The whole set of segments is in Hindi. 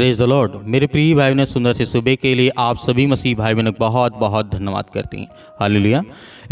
Praise the Lord. मेरे प्रिय भाई ने सुंदर से सुबह के लिए आप सभी मसीह भाई बहनों को बहुत बहुत धन्यवाद करते हैं। हालेलुया।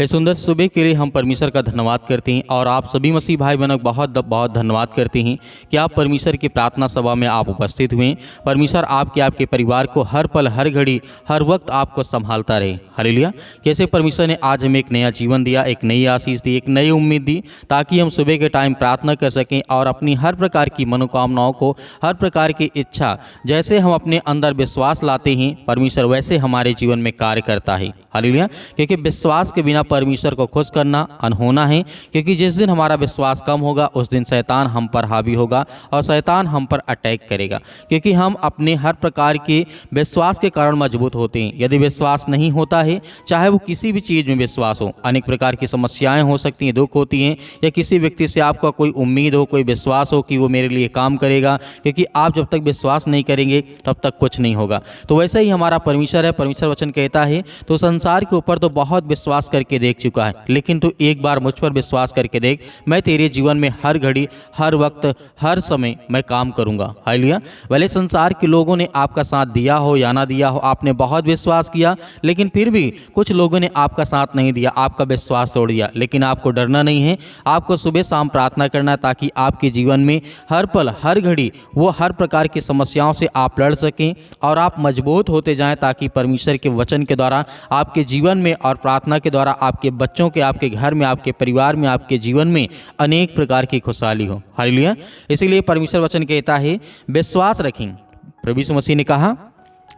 इस सुंदर सुबह के लिए हम परमेश्वर का धन्यवाद करते हैं और आप सभी मसीह भाई बहनों को बहुत बहुत धन्यवाद करते हैं कि आप परमेश्वर की प्रार्थना सभा में आप उपस्थित हुए। परमेश्वर आपके परिवार को हर पल हर घड़ी हर वक्त आपको संभालता रहे। हालेलुया। कैसे परमेश्वर ने आज हमें एक नया जीवन दिया, एक नई आशीष दी, एक नई उम्मीद दी, ताकि हम सुबह के टाइम प्रार्थना कर सकें और अपनी हर प्रकार की मनोकामनाओं को, हर प्रकार की इच्छा, जैसे हम अपने अंदर विश्वास लाते हैं परमेश्वर वैसे हमारे जीवन में कार्य करता है। हालेलुया। क्योंकि विश्वास के बिना परमेश्वर को खुश करना अनहोना है, क्योंकि जिस दिन हमारा विश्वास कम होगा उस दिन शैतान हम पर हावी होगा और शैतान हम पर अटैक करेगा, क्योंकि हम अपने हर प्रकार के विश्वास के कारण मजबूत होते हैं। यदि विश्वास नहीं होता है, चाहे वो किसी भी चीज़ में विश्वास हो, अनेक प्रकार की समस्याएं हो सकती हैं, दुख होती हैं, या किसी व्यक्ति से आपका कोई उम्मीद हो, कोई विश्वास हो कि वो मेरे लिए काम करेगा, क्योंकि आप जब तक विश्वास नहीं करेंगे तब तक कुछ नहीं होगा। तो वैसे ही हमारा परमेश्वर है। परमेश्वर वचन कहता है तो संसार के ऊपर तो बहुत विश्वास करके देख चुका है, लेकिन तू एक बार मुझ पर विश्वास करके देख, मैं तेरे जीवन में हर घड़ी हर वक्त हर समय मैं काम करूंगा। हालेलुया। भले संसार के लोगों ने आपका साथ दिया हो या ना दिया हो, आपने बहुत विश्वास किया, लेकिन फिर भी कुछ लोगों ने आपका साथ नहीं दिया, आपका विश्वास तोड़ दिया। लेकिन आपको डरना नहीं है, आपको सुबह शाम प्रार्थना करना है, ताकि आपके जीवन में हर पल हर घड़ी वो हर प्रकार की समस्याओं से आप लड़ सकें और आप मजबूत होते जाएं, ताकि परमेश्वर के वचन के द्वारा आपके जीवन में और प्रार्थना के द्वारा आपके बच्चों के, आपके घर में, आपके परिवार में, आपके जीवन में अनेक प्रकार की खुशहाली हो। हालेलुया। इसीलिए परमेश्वर वचन कहता है विश्वास रखें। प्रभु यीशु मसीह ने कहा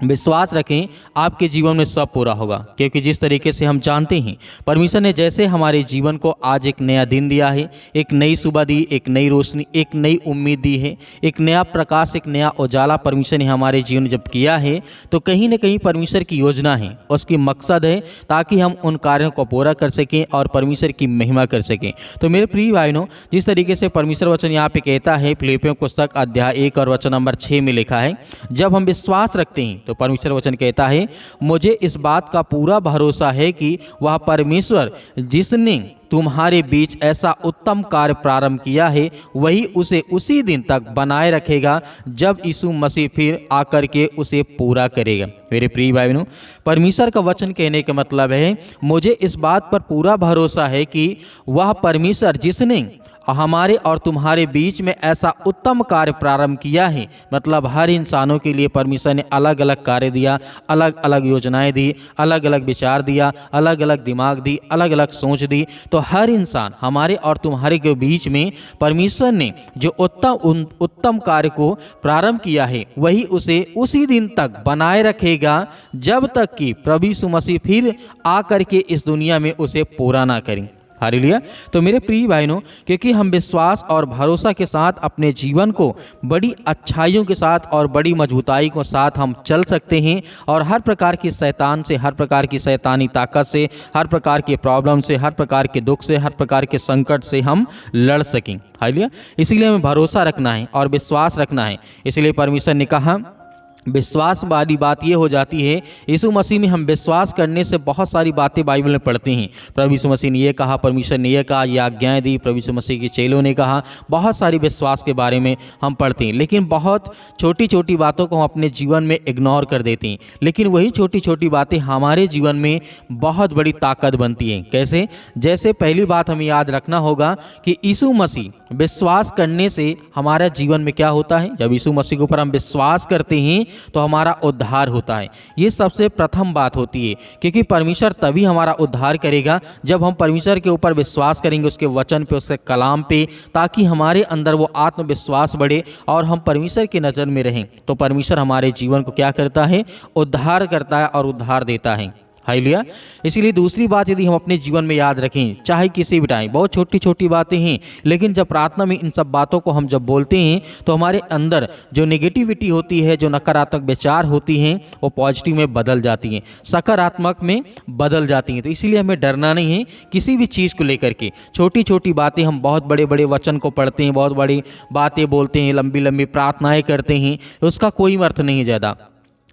विश्वास रखें, आपके जीवन में सब पूरा होगा। क्योंकि जिस तरीके से हम जानते हैं परमेश्वर ने जैसे हमारे जीवन को आज एक नया दिन दिया है, एक नई सुबह दी, एक नई रोशनी, एक नई उम्मीद दी है, एक नया प्रकाश, एक नया उजाला परमेश्वर ने हमारे जीवन में जब किया है, तो कहीं न कहीं परमेश्वर की योजना है, उसकी मकसद है, ताकि हम उन कार्यों को पूरा कर सकें और परमेश्वर की महिमा कर सकें। तो मेरे प्रिय भाइयों, जिस तरीके से परमेश्वर वचन यहाँ पे कहता है, फिलिप्पियों पुस्तक अध्याय 1 और वचन नंबर 6 में लिखा है, जब हम विश्वास रखते हैं तो परमेश्वर वचन कहता है मुझे इस बात का पूरा भरोसा है कि वह परमेश्वर जिसने तुम्हारे बीच ऐसा उत्तम कार्य प्रारंभ किया है, वही उसे उसी दिन तक बनाए रखेगा जब यीशु मसीह फिर आकर के उसे पूरा करेगा। मेरे प्रिय भाई बहनों, परमेश्वर का वचन कहने का मतलब है मुझे इस बात पर पूरा भरोसा है कि वह परमेश्वर जिसने हमारे और तुम्हारे बीच में ऐसा उत्तम कार्य प्रारंभ किया है, मतलब हर इंसानों के लिए परमेश्वर ने अलग अलग कार्य दिया, अलग अलग योजनाएं दी, अलग अलग विचार दिया, अलग अलग दिमाग दी, अलग अलग सोच दी। तो हर इंसान हमारे और तुम्हारे के बीच में परमेश्वर ने जो उत्तम कार्य को प्रारंभ किया है, वही उसे उसी दिन तक बनाए रखेगा जब तक कि प्रभु यीशु मसीह फिर आकर के इस दुनिया में उसे पूरा ना करें। हालेलुया। तो मेरे प्रिय भाइयों, क्योंकि हम विश्वास और भरोसा के साथ अपने जीवन को बड़ी अच्छाइयों के साथ और बड़ी मजबूताई के साथ हम चल सकते हैं और हर प्रकार की शैतान से, हर प्रकार की शैतानी ताकत से, हर प्रकार के प्रॉब्लम से, हर प्रकार के दुख से, हर प्रकार के संकट से हम लड़ सकें। हालेलुया। इसीलिए हमें भरोसा रखना है और विश्वास रखना है। इसलिए परमेश्वर ने कहा विश्वास वाली बात ये हो जाती है, यीशु मसीह में हम विश्वास करने से बहुत सारी बातें बाइबल में पढ़ते हैं। प्रभु यीशु मसीह ने ये कहा, परमेश्वर ने ये कहा, ये आज्ञाएं दी, प्रभु यीशु मसीह के चेलों ने कहा, बहुत सारी विश्वास के बारे में हम पढ़ते हैं। लेकिन बहुत छोटी छोटी बातों को हम अपने जीवन में इग्नोर कर देते हैं, लेकिन वही छोटी छोटी बातें हमारे जीवन में बहुत बड़ी ताकत बनती हैं। कैसे? जैसे पहली बात हमें याद रखना होगा कि यीशु मसीह विश्वास करने से हमारे जीवन में क्या होता है। जब यीशु मसीह के ऊपर हम विश्वास करते हैं तो हमारा उद्धार होता है। ये सबसे प्रथम बात होती है, क्योंकि परमेश्वर तभी हमारा उद्धार करेगा जब हम परमेश्वर के ऊपर विश्वास करेंगे, उसके वचन पे, उसके कलाम पे, ताकि हमारे अंदर वो आत्मविश्वास बढ़े और हम परमेश्वर की नज़र में रहें। तो परमेश्वर हमारे जीवन को क्या करता है? उद्धार करता है और उद्धार देता है। हालेलुया। इसीलिए दूसरी बात यदि हम अपने जीवन में याद रखें, चाहे किसी भी टाइम, बहुत छोटी छोटी बातें हैं, लेकिन जब प्रार्थना में इन सब बातों को हम जब बोलते हैं तो हमारे अंदर जो नेगेटिविटी होती है, जो नकारात्मक विचार होती हैं, वो पॉजिटिव में बदल जाती हैं, सकारात्मक में बदल जाती हैं। तो इसीलिए हमें डरना नहीं है किसी भी चीज़ को लेकर के। छोटी छोटी बातें, हम बहुत बड़े बड़े वचन को पढ़ते हैं, बहुत बड़ी बातें बोलते हैं, लंबी लंबी प्रार्थनाएँ करते हैं, उसका कोई अर्थ नहीं ज़्यादा।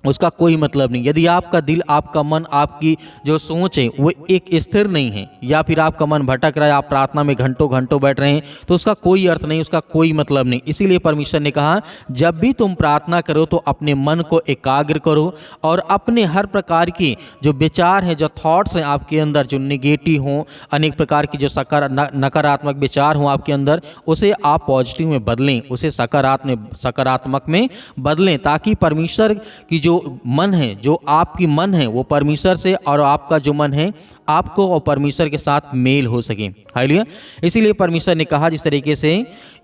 उसका कोई मतलब नहीं। यदि आपका दिल, आपका मन, आपकी जो सोच है वो एक स्थिर नहीं है, या फिर आपका मन भटक रहा है, आप प्रार्थना में घंटों घंटों बैठ रहे हैं, तो उसका कोई अर्थ नहीं, उसका कोई मतलब नहीं। इसीलिए परमेश्वर ने कहा जब भी तुम प्रार्थना करो तो अपने मन को एकाग्र करो और अपने हर प्रकार की जो विचार हैं, जो थॉट्स हैं आपके अंदर, जो निगेटिव हों, अनेक प्रकार की जो नकारात्मक विचार हों आपके अंदर, उसे आप पॉजिटिव में बदलें, उसे सकारात्मक में बदलें, ताकि परमेश्वर की जो मन है, जो आपकी मन है, वो परमेश्वर से, और आपका जो मन है आपको और परमेश्वर के साथ मेल हो सके। हालेलुया। इसीलिए परमेश्वर ने कहा, जिस तरीके से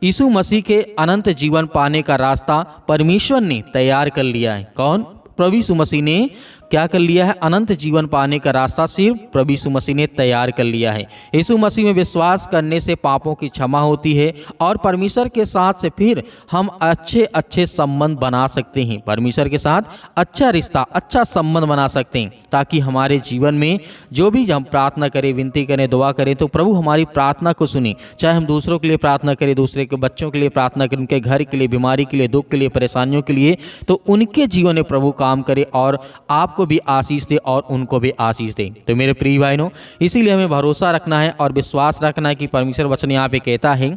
यीशु मसीह के अनंत जीवन पाने का रास्ता परमेश्वर ने तैयार कर लिया है। कौन? प्रभु यीशु मसीह ने क्या कर लिया है? अनंत जीवन पाने का रास्ता सिर्फ प्रभु यीशु मसीह ने तैयार कर लिया है। यीशु मसीह में विश्वास करने से पापों की क्षमा होती है और परमेश्वर के साथ से फिर हम अच्छे संबंध बना सकते हैं। परमेश्वर के साथ अच्छा रिश्ता, अच्छा संबंध बना सकते हैं, ताकि हमारे जीवन में जो भी हम प्रार्थना करें, विनती करें, दुआ करें, तो प्रभु हमारी प्रार्थना को सुने। चाहे हम दूसरों के लिए प्रार्थना करें, दूसरे के बच्चों के लिए प्रार्थना करें, उनके घर के लिए, बीमारी के लिए, दुख के लिए, परेशानियों के लिए, तो उनके जीवन में प्रभु काम करे और आपको भी आशीष दे और उनको भी आशीष दे। तो मेरे प्रिय भाइयों, इसीलिए हमें भरोसा रखना है और विश्वास रखना है कि परमेश्वर वचन यहाँ पे कहता है,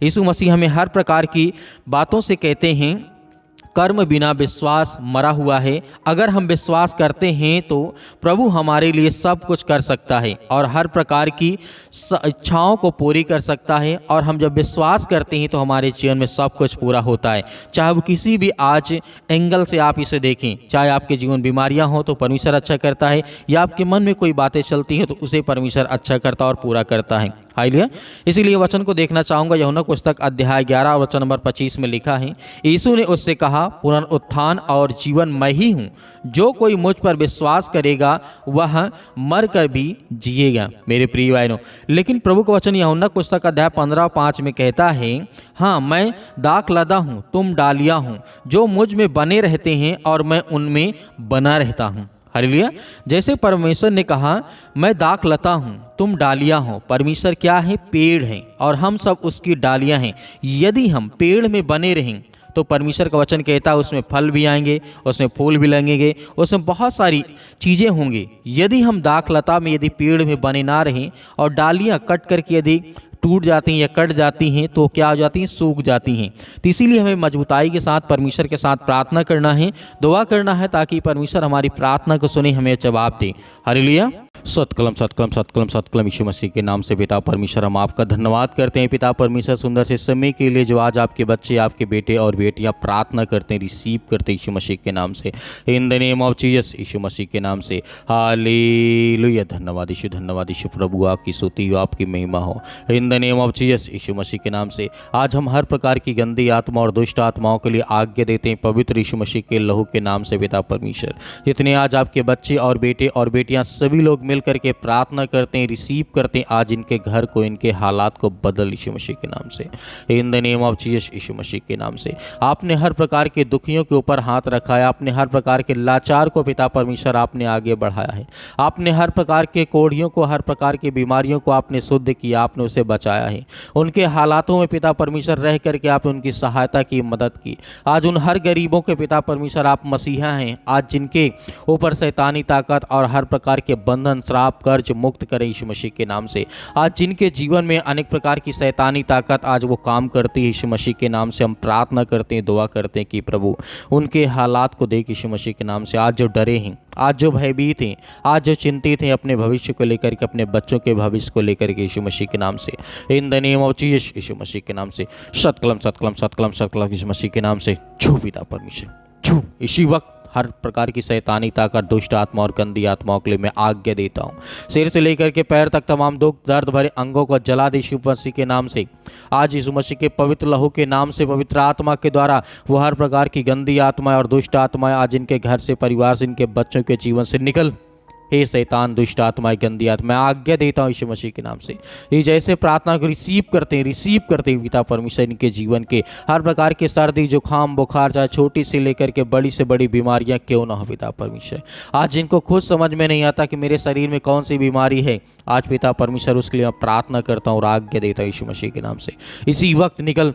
यीशु मसीह हमें हर प्रकार की बातों से कहते हैं कर्म बिना विश्वास मरा हुआ है। अगर हम विश्वास करते हैं तो प्रभु हमारे लिए सब कुछ कर सकता है और हर प्रकार की इच्छाओं को पूरी कर सकता है। और हम जब विश्वास करते हैं तो हमारे जीवन में सब कुछ पूरा होता है। चाहे वो किसी भी आज एंगल से आप इसे देखें, चाहे आपके जीवन बीमारियां हो तो परमेश्वर अच्छा करता है, या आपके मन में कोई बातें चलती हैं तो उसे परमेश्वर अच्छा करता और पूरा करता है। हालेलुया। इसीलिए वचन को देखना चाहूँगा। यूहन्ना पुस्तक अध्याय 11 वचन नंबर 25 में लिखा है, यीशु ने उससे कहा, पुनरुत्थान और जीवन मैं ही हूँ, जो कोई मुझ पर विश्वास करेगा वह मर कर भी जिएगा। मेरे प्रिय भाइयों, लेकिन प्रभु का वचन यूहन्ना पुस्तक अध्याय 15:5 में कहता है, हाँ मैं दाखलता हूँ, तुम डालियाँ हूँ, जो मुझ में बने रहते हैं और मैं उनमें बना रहता हूँ। हालेलुया। जैसे परमेश्वर ने कहा, मैं दाखलता हूँ, तुम डालियाँ हो। परमेश्वर क्या है? पेड़ है और हम सब उसकी डालियाँ हैं। यदि हम पेड़ में बने रहें तो परमेश्वर का वचन कहता है उसमें फल भी आएंगे, उसमें फूल भी लगेंगे, उसमें बहुत सारी चीज़ें होंगी। यदि हम दाखलता में, यदि पेड़ में बने ना रहें और डालियाँ कट करके यदि टूट जाती हैं या कट जाती हैं तो क्या हो जाती हैं? सूख जाती हैं। तो इसीलिए हमें मजबूताई के साथ परमेश्वर के साथ प्रार्थना करना है, दुआ करना है, ताकि परमेश्वर हमारी प्रार्थना को सुने, हमें जवाब दे। हालेलुया। सतकलम सतकलम सतकलम सतकलम यीशु मसीह के नाम से पिता परमेश्वर हम आपका धन्यवाद करते हैं। पिता परमेश्वर, सुंदर से समय के लिए जो आज आपके बच्चे, आपके बेटे और बेटियां प्रार्थना करते हैं, रिसीव करते हैं यीशु मसीह के नाम से, in the name of Jesus, Yeshu Masih के नाम से। हालेलुया। धन्यवाद यीशु, धन्यवाद यीशु। प्रभु आपकी स्तुति हो, आपकी महिमा हो, in the name of Jesus, Yeshu Masih के नाम से। आज हम हर प्रकार की गंदी आत्मा और दुष्ट आत्माओं के लिए आज्ञा देते हैं पवित्र यीशु मसीह के लहू के नाम से। पिता परमेश्वर, जितने आज आपके बच्चे और बेटे और बेटियां सभी लोग मिल करके प्रार्थना करते हैं, रिसीव करते हैं, आज इनके घर को, इनके हालात को बदल यीशु मसीह के नाम से, in the name of Jesus, Yeshu Masih के नाम से। आपने हर प्रकार के दुखियों के ऊपर हाथ रखा है, आपने हर प्रकार के लाचार को पिता परमेश्वर आपने आगे बढ़ाया है, आपने हर प्रकार के कोढ़ियों को, हर प्रकार की बीमारियों को आपने शुद्ध किया, आपने उसे बचाया है। उनके हालातों में पिता परमेश्वर रह करके आपने उनकी सहायता की, मदद की। आज उन हर गरीबों के पिता परमेश्वर आप मसीहा हैं, आज जिनके ऊपर शैतानी ताकत और हर प्रकार के बंधन, श्राप, कर्ज मुक्त करें यीशु मसीह के नाम से। आज जिनके जीवन में अनेक प्रकार की शैतानी ताकत आज वो काम करती है, यीशु मसीह के नाम से हम प्रार्थना करते हैं, दुआ करते हैं कि प्रभु उनके हालात को देख यीशु मसीह के नाम से। आज जो डरे हैं, आज जो भयभीत हैं, आज जो चिंतित हैं अपने भविष्य को लेकर के, अपने बच्चों के भविष्य को लेकर के, यीशु मसीह के नाम से, in the name of Jesus, Yeshu Masih के नाम से। सतकलम सतकलम सतकलम सतकलम यीशु मसीह के नाम से। छू पिता परमेश्वर, छू। इसी वक्त हर प्रकार की शैतानी ताकत, दुष्ट आत्मा और गंदी आत्माओं के लिए मैं आज्ञा देता हूँ। सिर से लेकर के पैर तक तमाम दुख दर्द भरे अंगों को जला दे यीशु मसीह के नाम से। आज यीशु मसीह के पवित्र लहू के नाम से, पवित्र आत्मा के द्वारा वो हर प्रकार की गंदी आत्माएं और दुष्ट आत्माएं आज इनके घर से, परिवार से, इनके बच्चों के जीवन से निकल। हे शैतान, दुष्ट आत्माएं, गंदी आत्मा, मैं आज्ञा देता हूँ यीशु मसीह के नाम से। ये जैसे प्रार्थना को रिसीव करते हैं पिता परमेश्वर, इनके जीवन के हर प्रकार के सर्दी, जुकाम, बुखार, चाहे छोटी से लेकर के बड़ी से बड़ी बीमारियां क्यों ना हो पिता परमेश्वर, आज जिनको खुद समझ में नहीं आता कि मेरे शरीर में कौन सी बीमारी है, आज पिता परमेश्वर उसके लिए मैं प्रार्थना करता हूँ और आज्ञा देता हूँ यीशु मसीह के नाम से। इसी वक्त निकल,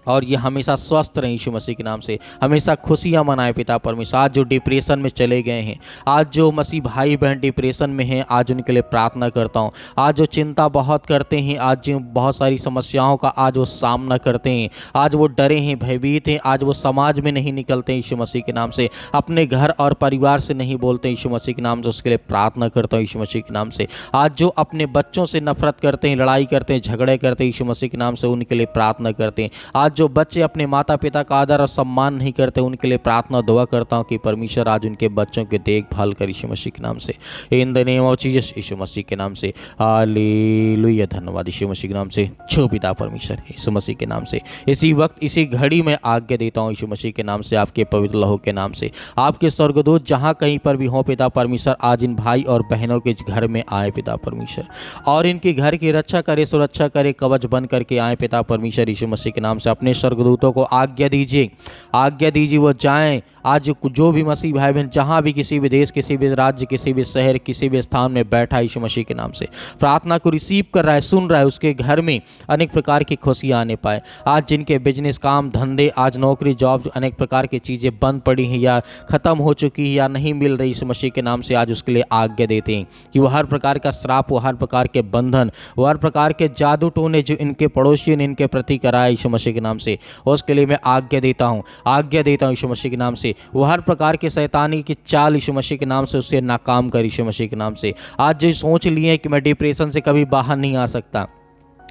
और ये हमेशा स्वस्थ रहें यीशु मसीह के नाम से, हमेशा खुशियाँ मनाएं पिता परमेश्वर। आज जो डिप्रेशन में चले गए हैं, आज जो मसीह भाई बहन डिप्रेशन में हैं, आज उनके लिए प्रार्थना करता हूँ। आज जो चिंता बहुत करते हैं, आज जो बहुत सारी समस्याओं का आज वो सामना करते हैं, आज वो डरे हैं, भयभीत हैं, आज वो समाज में नहीं निकलते यीशु मसीह के नाम से, अपने घर और परिवार से नहीं बोलते यीशु मसीह के नाम से, उसके लिए प्रार्थना करता हूँ यीशु मसीह के नाम से। आज जो अपने बच्चों से नफरत करते हैं, लड़ाई करते हैं, झगड़े करते हैं, यीशु मसीह के नाम से उनके लिए प्रार्थना करते हैं। आज जो बच्चे अपने माता पिता का आदर और सम्मान नहीं करते, उनके लिए प्रार्थना दुआ करता हूँ कि परमेश्वर आज उनके बच्चों की देखभाल कर यीशु मसीह के नाम से, in the name of Jesus, Yeshu Masih के नाम से। हालेलुया, धन्यवाद यीशु मसीह के नाम से। छो पिता परमेश्वर यीशु मसीह के नाम से, इसी वक्त इसी घड़ी में आज्ञा देता हूँ यीशु मसीह के नाम से, आपके पवित्र लहू के नाम से। आपके स्वर्गदूत जहाँ कहीं पर भी हों पिता परमेश्वर, आज इन भाई और बहनों के घर में आए पिता परमेश्वर, और इनके घर की रक्षा करे, सुरक्षा करे, कवच बन करके आए पिता परमेश्वर यीशु मसीह के नाम से। अपने स्वर्गदूतों को आज्ञा दीजिए, आज्ञा दीजिए वो जाएं। आज जो भी मसीह भाई बहन जहाँ भी किसी भी देश, किसी भी राज्य, किसी भी शहर, किसी भी स्थान में बैठा यीशु मसीह के नाम से प्रार्थना को रिसीव कर रहा है, सुन रहा है, उसके घर में अनेक प्रकार की खुशियाँ आने पाए। आज जिनके बिजनेस, काम धंधे, आज नौकरी, जॉब, अनेक प्रकार की चीज़ें बंद पड़ी हैं या ख़त्म हो चुकी है या नहीं मिल रही, यीशु मसीह के नाम से आज उसके लिए आज्ञा देते हैं कि वो हर प्रकार का श्राप, वो हर प्रकार के बंधन, वो हर प्रकार के जादू टोने जो इनके पड़ोसियों ने इनके प्रति कराया यीशु मसीह के नाम से, उसके लिए मैं आज्ञा देता हूँ, आज्ञा देता हूँ यीशु मसीह के नाम से। वो हर प्रकार के शैतानी की चाल यीशु मसीह के नाम से उससे नाकाम कर यीशु मसीह के नाम से। आज जो सोच लिए कि मैं डिप्रेशन से कभी बाहर नहीं आ सकता,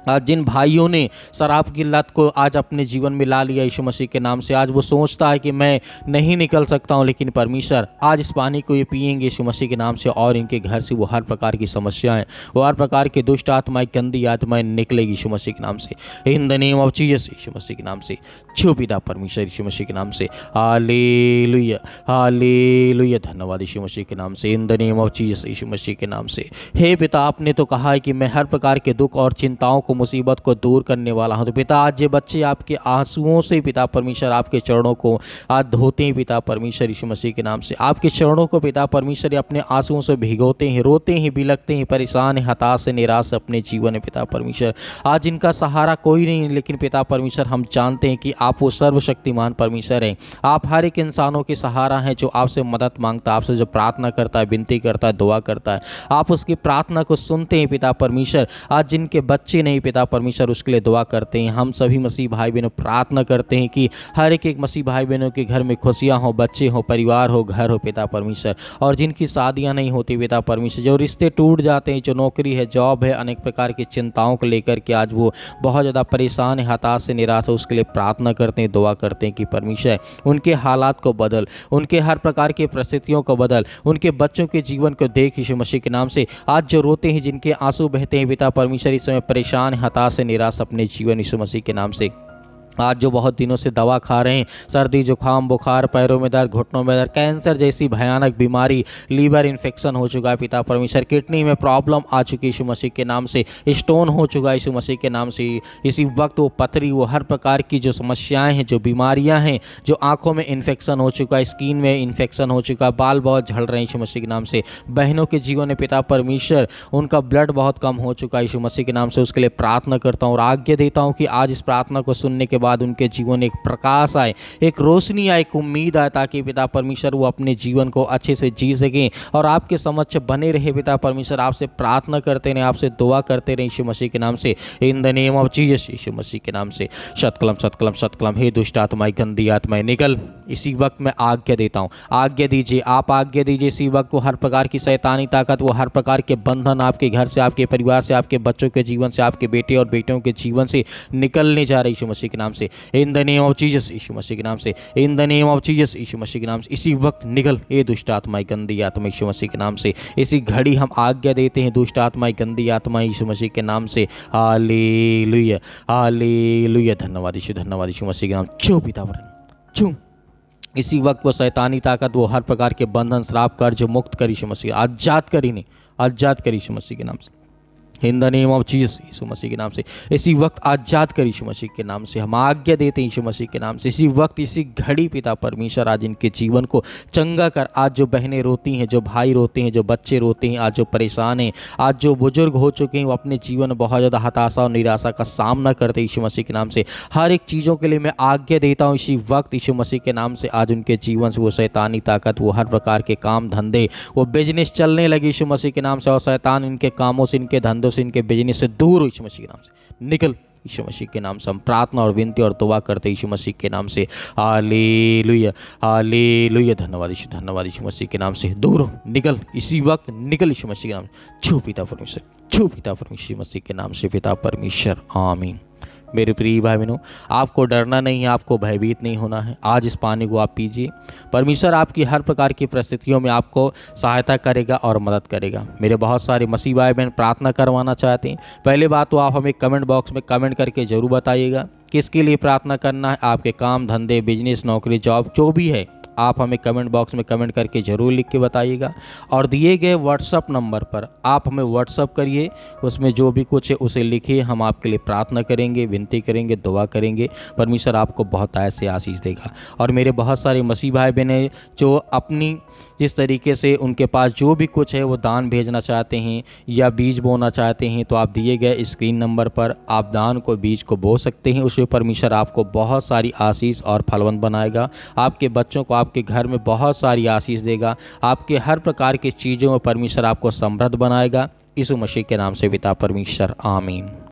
आज जिन भाइयों ने शराब की लत को आज अपने जीवन में ला लिया यीशु मसीह के नाम से, आज वो सोचता है कि मैं नहीं निकल सकता हूँ, लेकिन परमेश्वर आज इस पानी को ये पिएंगे यीशु मसीह के नाम से, और इनके घर से वो हर प्रकार की समस्याएं, वो हर प्रकार की दुष्ट आत्माएं, गंदी आत्माएं निकलेगी यीशु मसीह के नाम से, in the name of Jesus Yeshu Masih के नाम से। छो पिता परमेश्वर यीशु मसीह के नाम से। हालेलुया, हालेलुया, धन्यवाद यीशु मसीह के नाम से, in the name of Jesus Yeshu Masih के नाम से। हे पिता, आपने तो कहा है कि मैं हर प्रकार के दुख और चिंताओं को, मुसीबत को दूर करने वाला हूं। तो पिता, आज ये बच्चे आपके आंसुओं से पिता परमेश्वर आपके चरणों को आज धोते हैं पिता परमेश्वर यीशु मसीह के नाम से, आपके चरणों को पिता परमेश्वर अपने आंसुओं से भिगोते हैं, रोते हैं, बिलखते हैं, परेशान हैं, हताश से, निराश अपने जीवन में पिता परमेश्वर। आज इनका सहारा कोई नहीं, लेकिन पिता परमेश्वर हम जानते हैं कि आप वो सर्वशक्तिमान परमेश्वर हैं। आप हर एक इंसानों के सहारा हैं जो आपसे मदद मांगता है, आपसे जो प्रार्थना करता है, विनती करता है, दुआ करता है, आप उसकी प्रार्थना को सुनते हैं पिता परमेश्वर। आज जिनके बच्चे नहीं पिता परमेश्वर, उसके लिए दुआ करते हैं। हम सभी मसीह भाई बहनों प्रार्थना करते हैं कि हर एक मसीह भाई बहनों के घर में खुशियां हो, बच्चे हो, परिवार हो, घर हो पिता परमेश्वर। और जिनकी शादियां नहीं होती पिता परमेश्वर, जो रिश्ते टूट जाते हैं, जो नौकरी है, जॉब है, अनेक प्रकार की चिंताओं को लेकर के आज वो बहुत ज़्यादा परेशान है, हताश से, निराश है, उसके लिए प्रार्थना करते हैं, दुआ करते हैं कि परमेश्वर उनके हालात को बदल, उनके हर प्रकार की परिस्थितियों को बदल, उनके बच्चों के जीवन को देख यीशु मसीह के नाम से। आज जो रोते हैं, जिनके आंसू बहते हैं पिता परमेश्वर, इस समय परेशान, हताश से, निराश अपने जीवन यीशु मसीह के नाम से। आज जो बहुत दिनों से दवा खा रहे हैं, सर्दी, जुकाम, बुखार, पैरों में दर्द, घुटनों में दर्द, कैंसर जैसी भयानक बीमारी, लीवर इन्फेक्शन हो चुका है पिता परमेश्वर, किडनी में प्रॉब्लम आ चुकी है यीशु मसीह के नाम से, स्टोन हो चुका है यीशु मसीह के नाम से। इसी वक्त वो पथरी, वो हर प्रकार की जो समस्याएं हैं, जो बीमारियां हैं, जो आंखों में इन्फेक्शन हो चुका है, स्किन में इन्फेक्शन हो चुका है, बाल बहुत झड़ रहे हैं यीशु मसीह के नाम से। बहनों के जीवन में पिता परमेश्वर उनका ब्लड बहुत कम हो चुका है यीशु मसीह के नाम से, उसके लिए प्रार्थना करता हूँ और आज्ञा देता हूँ कि आज इस प्रार्थना को सुनने के बाद उनके जीवन एक प्रकाश आए, एक रोशनी आए, एक उम्मीद आए, ताकि पिता परमेश्वर वो अपने जीवन को अच्छे से जी सकें और आपके समक्ष बने रहे पिता परमेश्वर। आपसे प्रार्थना करते रहे, आपसे दुआ करते रहे यीशु मसीह के नाम से, in the name of Jesus Yeshu Masih के नाम से। शतकलम शतकलम शतकलम। हे दुष्ट आत्माएं, गंदी आत्माएं, निकल। इसी वक्त मैं आज्ञा देता हूँ, आज्ञा दीजिए, आप आज्ञा दीजिए। इसी वक्त वो हर प्रकार की शैतानी ताकत, वो हर प्रकार के बंधन आपके घर से, आपके परिवार से, आपके बच्चों के जीवन से, आपके बेटे और बेटियों के जीवन से निकलने जा रहे यीशु मसीह के नाम से, in the name of Jesus Yeshu Masih के नाम से, in the name of Jesus Yeshu Masih के नाम से। इसी वक्त निकल ये दुष्ट आत्माएं, गंदी आत्मा यीशु मसीह के नाम से। इसी घड़ी हम आज्ञा देते हैं दुष्ट आत्माएं, गंदी आत्माएं यीशु मसीह के नाम से। हालेलुया, हालेलुया, धन्यवाद यीशु, धन्यवाद यीशु मसीह के नाम। छू पिता छू। इसी वक्त वो शैतानी ताकत, वो हर प्रकार के बंधन, श्राप, कर्ज मुक्त कर यीशु मसीह, आजाद कर, इन्हें आजाद कर यीशु मसीह के नाम से। In the name of Jesus, Yeshu Masih के नाम से इसी वक्त आज़ाद कर यीशु मसीह के नाम से हम आज्ञा देते हैं यीशु मसीह के नाम से। इसी वक्त इसी घड़ी पिता परमेश्वर आज इनके जीवन को चंगा कर। आज जो बहनें रोती हैं, जो भाई रोते हैं, जो बच्चे रोते हैं, आज जो परेशान हैं, आज जो बुजुर्ग हो चुके हैं, वो अपने जीवन में बहुत ज़्यादा हताशा और निराशा का सामना करते हैं यीशु मसीह के नाम से। हर एक चीज़ों के लिए मैं आज्ञा देता हूँ इसी वक्त यीशु मसीह के नाम से। आज उनके जीवन से वो शैतानी ताकत, वो हर प्रकार के काम धंधे, वो बिजनेस चलने लगे यीशु मसीह के नाम से। और शैतान इनके कामों से, इनके धंधों से, इनके बिजनेस से दूर यीशु मसीह के नाम से निकल। यीशु मसीह के नाम से हम प्रार्थना और विनती और दुआ करते यीशु मसीह के नाम से। Hallelujah, hallelujah. धन्यवाद यीशु, धन्यवाद यीशु मसीह के नाम से। दूर निकल, इसी वक्त निकल यीशु मसीह के नाम से। छू पिता परमेश्वर, छू पिता परमेश्वर मसीह के नाम से पिता परमेश्वर, आमीन। मेरे प्रिय भाई बहनों, आपको डरना नहीं है, आपको भयभीत नहीं होना है। आज इस पानी को आप पीजिए। परमेश्वर आपकी हर प्रकार की परिस्थितियों में आपको सहायता करेगा और मदद करेगा। मेरे बहुत सारे मसीह भाई बहन प्रार्थना करवाना चाहते हैं। पहले बात तो आप हमें कमेंट बॉक्स में कमेंट करके ज़रूर बताइएगा किसके लिए प्रार्थना करना है। आपके काम धंधे, बिजनेस, नौकरी, जॉब जो भी है, आप हमें कमेंट बॉक्स में कमेंट करके ज़रूर लिख के बताइएगा। और दिए गए व्हाट्सअप नंबर पर आप हमें व्हाट्सअप करिए, उसमें जो भी कुछ है उसे लिखिए। हम आपके लिए प्रार्थना करेंगे, विनती करेंगे, दुआ करेंगे। परमेश्वर आपको बहुत ऐसे आशीष देगा। और मेरे बहुत सारे मसीह भाई बहन हैं जो अपनी जिस तरीके से उनके पास जो भी कुछ है वो दान भेजना चाहते हैं या बीज बोना चाहते हैं, तो आप दिए गए स्क्रीन नंबर पर आप दान को, बीज को बो सकते हैं। उसमें परमेश्वर आपको बहुत सारी आशीष और फलवंत बनाएगा। आपके बच्चों को, आपके घर में बहुत सारी आशीष देगा। आपके हर प्रकार की चीज़ों में परमेश्वर आपको समृद्ध बनाएगा। यीशु मसीह के नाम से पिता परमेश्वर, आमीन।